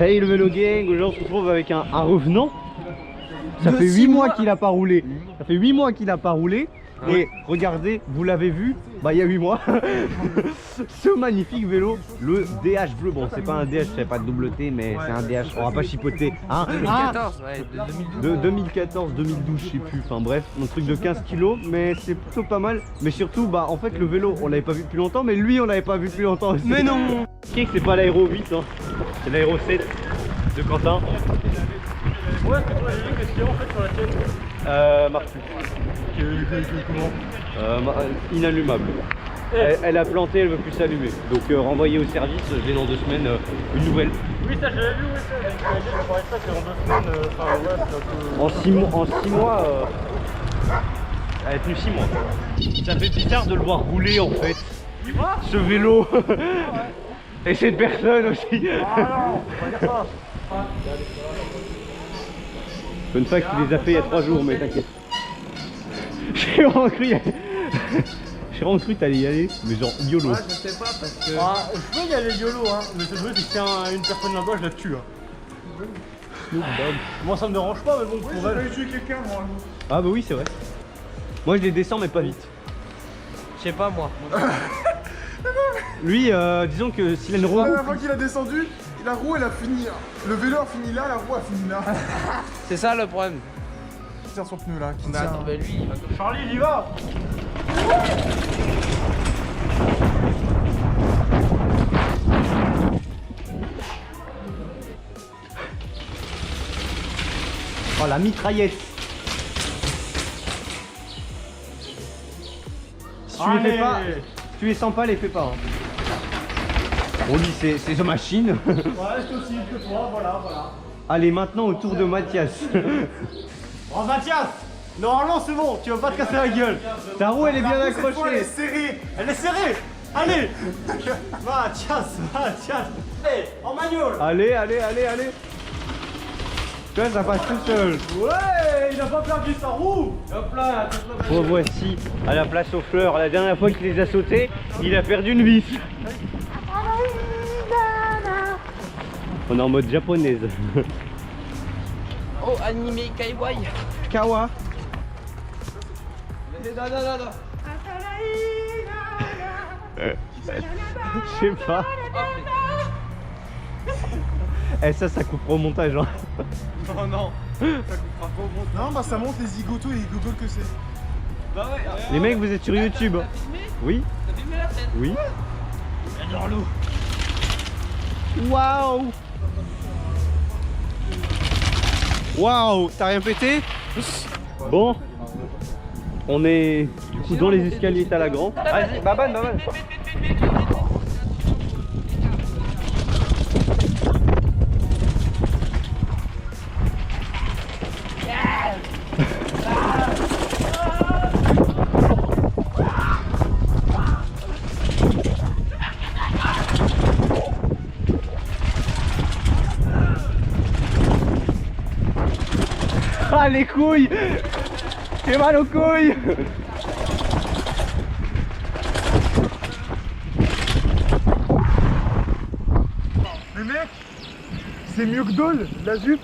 Hey le vélo gang, aujourd'hui on se retrouve avec un revenant. Ça fait 8 mois qu'il a pas roulé. Ça fait 8 mois qu'il a pas roulé. Et regardez, vous l'avez vu, bah il y a 8 mois, ce magnifique vélo, le DH bleu. Bon c'est pas un DH, c'est pas de double T, mais c'est un DH, on va pas chipoter. Hein 2014, ouais, de 2014, 2012, je sais plus, enfin bref, un truc de 15 kg, mais c'est plutôt pas mal. Mais surtout, bah en fait le vélo, on l'avait pas vu depuis longtemps, mais lui on l'avait pas vu depuis longtemps aussi. Mais non. C'est pas l'aéro 8, hein. C'est l'aéro 7 de Quentin. Ouais, c'est toi, j'ai vu qu'est-ce qu'il y a en fait sur la tienne. Marche plus. Comment Inallumable. Elle a planté, elle veut plus s'allumer. Donc renvoyée au service, j'ai dans 2 semaines une nouvelle. Oui, ça j'avais vu, oui, ça. Je parlais de ça, c'est en 2 semaines. Enfin, ouais, c'est un peu. En 6 mois, elle est tenu 6 mois. Ça fait bizarre de le voir rouler en fait. Ce vélo. Et cette personne aussi. Ah non, on va dire ça. Fun fact, il les a fait il y a 3 jours, mais t'inquiète. J'ai vraiment cru t'allais y aller, mais genre YOLO. Ouais, je sais pas parce que. Ah, je peux y aller YOLO, hein. Mais ce truc, c'est que s'il y a une personne là-bas, je la tue. Hein. Moi, ça me dérange pas, mais bon, pour elle. Je tuer quelqu'un, moi. Ah, bah oui, c'est vrai. Moi, je les descends, mais pas vite. Je sais pas moi. Lui, disons que s'il a une roue. La dernière fois qu'il a descendu, la roue elle a fini. Le vélo a fini là, la roue a fini là. C'est ça le problème. Qui tient son pneu là, qui Mais tient. attends, bah lui, il va comme Charlie, il y va. Oh, la mitraillette. Si tu les fais pas, si tu les sens pas, les fais pas. Hein. On dit c'est une machine. Ouais, c'est aussi que toi, voilà. Allez, maintenant au tour de Mathias. Oh, Mathias, normalement, c'est bon, tu vas pas te casser la gueule. Ta roue, elle est bien Cette fois, elle est accrochée. serrée. Elle est serrée. Allez. Mathias. Allez, en manual. Allez. Tu vois, ça passe tout seul. Ouais, il a pas perdu sa roue. Hop là, Revoici à la place aux fleurs. La dernière fois qu'il les a sautés, il a perdu une vis. On est en mode japonaise. Oh, animé Kaiwai. Kawa. Non. Je sais pas. Eh ça coupera au montage hein. Oh non. Ça coupera pas au montage. Non, bah ça monte les zigotos et les gogoles que c'est. Bah ouais. Les mecs vous êtes sur YouTube. T'as filmé? Oui. T'as filmé la scène? Oui. J'adore l'eau. Waouh. Waouh, t'as rien pété? Bon. On est du coup dans les escaliers Talagrand. Vas-y, babane. Ah les couilles. J'ai mal aux couilles. Mais mec, c'est mieux que Dole, la jupe.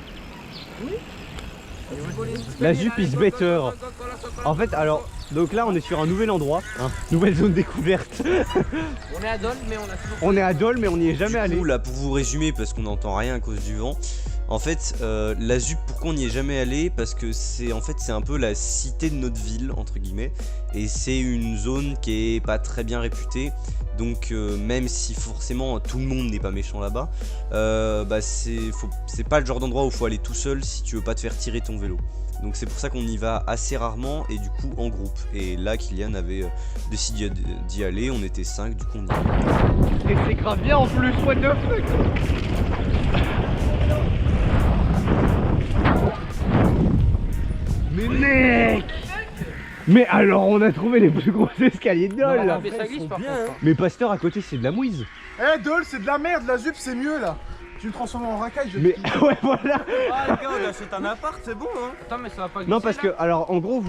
La jupe is better. En fait alors, donc là on est sur un nouvel endroit, hein, nouvelle zone découverte. On est à Dole, mais on a toujours. On est à Dole mais on n'y est jamais allé. Du coup, là, pour vous résumer, parce qu'on n'entend rien à cause du vent, en fait, la ZUP, pourquoi on n'y est jamais allé? Parce que c'est un peu la cité de notre ville, entre guillemets, et c'est une zone qui est pas très bien réputée. Donc même si forcément tout le monde n'est pas méchant là-bas, bah c'est pas le genre d'endroit où il faut aller tout seul si tu veux pas te faire tirer ton vélo. Donc c'est pour ça qu'on y va assez rarement et du coup en groupe. Et là Kylian avait décidé d'y aller, on était 5, du coup on y allait. Et c'est grave bien en plus, what the fuck. Mais mec. Mais alors on a trouvé les plus gros escaliers de Dole là. Mais ça glisse par contre. Mais Pasteur à côté c'est de la mouise. Eh Dole, c'est de la merde, la jupe c'est mieux là. Tu me transformes en racaille, je Mais ouais voilà. Ah les gars, on achète un appart, c'est bon hein. Attends, mais ça va pas glisser. Non parce que alors en gros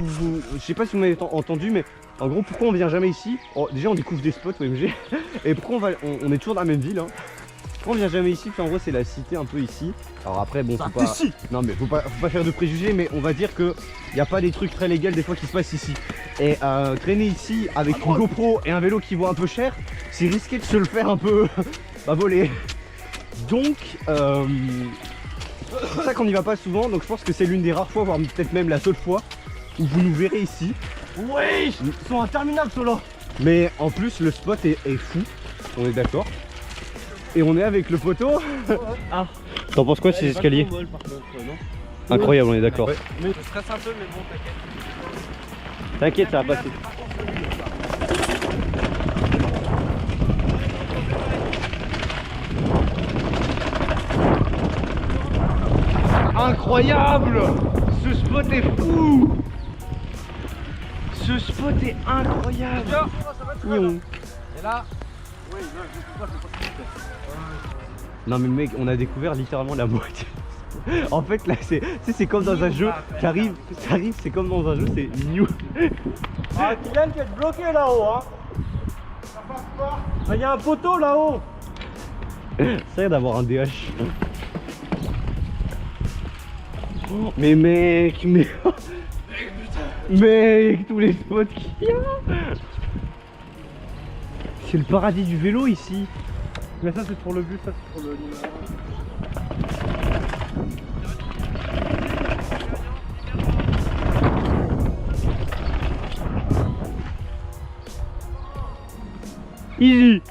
je sais pas si vous m'avez entendu mais en gros pourquoi on vient jamais ici. Déjà on découvre des spots OMG. Et pourquoi on est toujours dans la même ville hein. pourquoi on vient jamais ici? Puis en gros c'est la cité un peu ici. Alors après bon faut pas. Non mais faut pas faire de préjugés, mais on va dire que y a pas des trucs très légaux des fois qui se passent ici. Et traîner ici avec une GoPro et un vélo qui vaut un peu cher, c'est risqué de se le faire un peu voler. Donc c'est pour ça qu'on n'y va pas souvent, donc je pense que c'est l'une des rares fois, voire peut-être même la seule fois où vous nous verrez ici. Oui, ils sont interminables ceux-là. Mais en plus le spot est fou, on est d'accord. Et on est avec le poteau. Ah. T'en penses quoi de ces escaliers? Incroyable, on est d'accord. Je stresse un peu, mais bon, t'inquiète. T'inquiète, ça va passer. Incroyable! Ce spot est fou! Ce spot est incroyable! Oui, Et là, non mais mec, on a découvert littéralement la moitié. En fait là c'est comme dans un jeu, t'arrives, c'est comme dans un jeu, c'est new. Ah, Kylian, tu vas être bloqué là-haut, hein. Ça passe pas. Ah, il y a un poteau là-haut. C'est d'avoir un DH. Mais mec, mec, tous les spots qu'il y a. C'est le paradis du vélo ici. Mais ça c'est pour le but, ça c'est pour le numéro. Easy.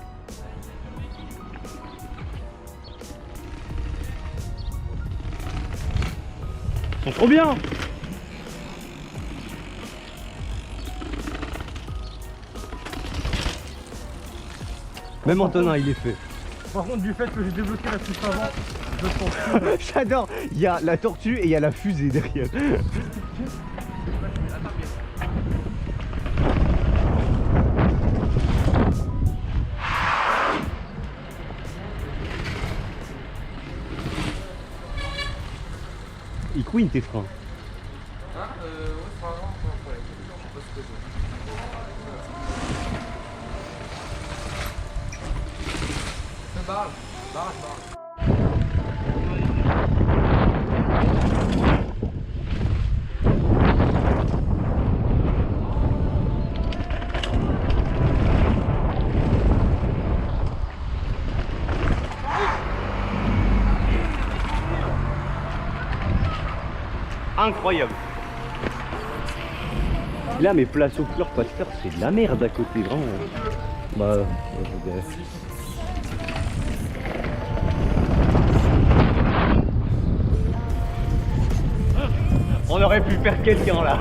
Ils sont trop bien. Même Antonin il est fait. Par contre, du fait que j'ai débloqué la touche avant, je pense. J'adore. Il y a la tortue et il y a la fusée derrière. Il couine tes freins. hein, ouais, c'est pas grave, pas de problème. Je sais pas ce que je veux. Je barre. Incroyable. Là mes places au fleurs pasteur c'est de la merde à côté vraiment. Bah on aurait pu faire quelqu'un là.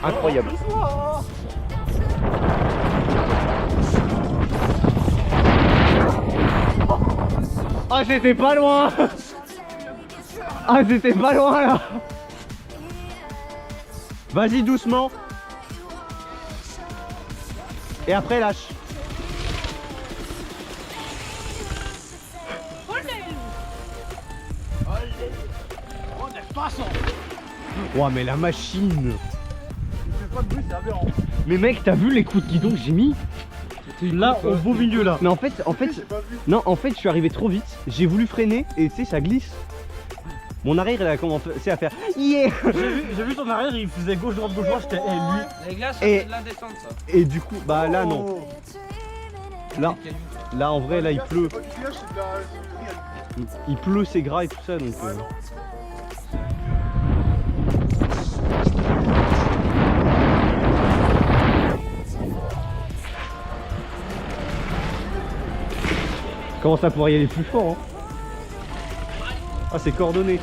Incroyable. Ah c'était pas loin. Ah c'était pas loin là. Vas-y doucement. Et après lâche. Ouah mais la machine. Pas de bruit, c'est aberrant. Mais mec t'as vu les coups de guidon que j'ai mis? Là, au beau milieu là. Mais en fait, non, en fait, je suis arrivé trop vite. J'ai voulu freiner et tu sais, ça glisse. Mon arrière, il a commencé à faire yeah. J'ai vu ton arrière, il faisait gauche, droite, lui. Les glaces, ça Et- fait de la descente, ça. Et du coup, bah là, non. Là, en vrai, là, il pleut. C'est pas du pillage, c'est de la réel. Il pleut, c'est gras et tout ça, donc. Comment ça pourrait y aller plus fort, hein? Ah, c'est coordonné.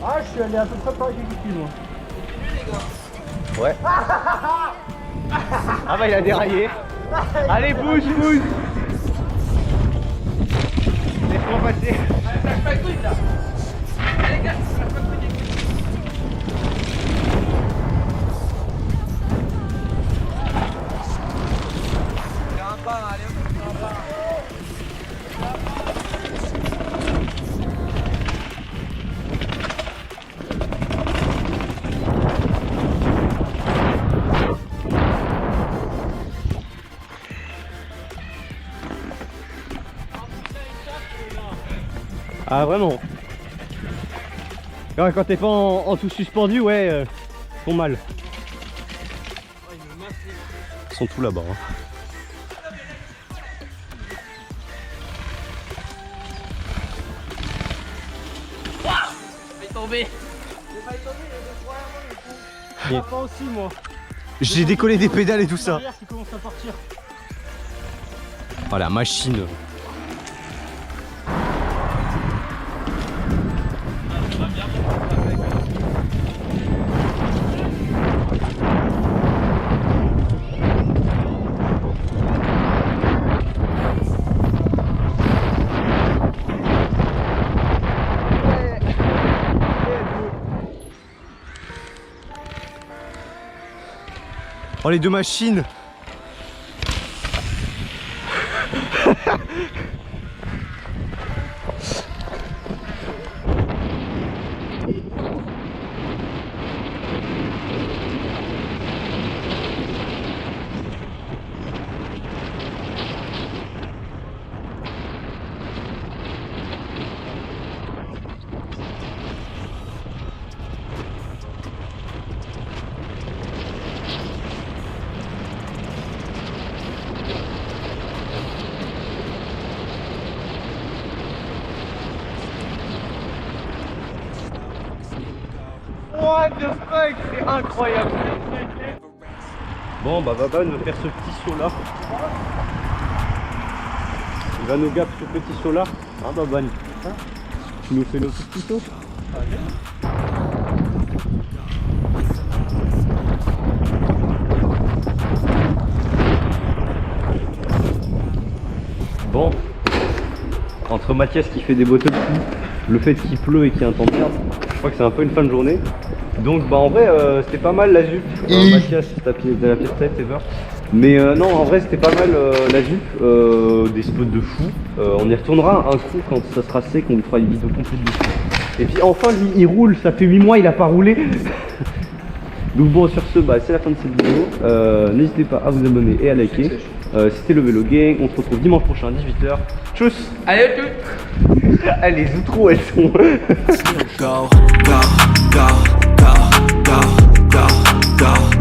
Ah, je suis allé à peu près pareil que moi. Ouais. Ah bah il a déraillé. Allez pousse. Laisse-moi passer. Lâche pas les couilles, là. Allez, gars, lâche pas les couilles. Faire un pas, allez, on fait un pas. Ah vraiment. Ouais, quand t'es pas en tout suspendu, ouais, ils font mal. Ils sont tous là-bas. Hein. Je vais tomber. Pas aussi moi. J'ai décollé des pédales et tout ça. Derrière qui commence à partir. Oh la machine. Oh les deux machines. What the fuck, c'est incroyable. Bon bah Baba nous faire ce petit saut là. Il va nous gaffer ce petit saut là. Hein Baba, tu nous fais notre petit saut. Bon, entre Mathias qui fait des bottes de cul, le fait qu'il pleut et qu'il y a un temps de merde, je crois que c'est un peu une fin de journée. Donc bah en vrai c'était pas mal la jupe. Mathias de la pièce tête ever. Mais non en vrai c'était pas mal la jupe, des spots de fou. On y retournera un coup quand ça sera sec, on lui fera une vidéo complète dessus. Et puis enfin lui il roule, ça fait 8 mois il a pas roulé. Donc bon sur ce bah c'est la fin de cette vidéo. N'hésitez pas à vous abonner et à liker. C'était le Vélo Gang, on se retrouve dimanche prochain à 18h. Tchuss. Allez, tout. Les outros elles sont go, go, go, go, go, go, go.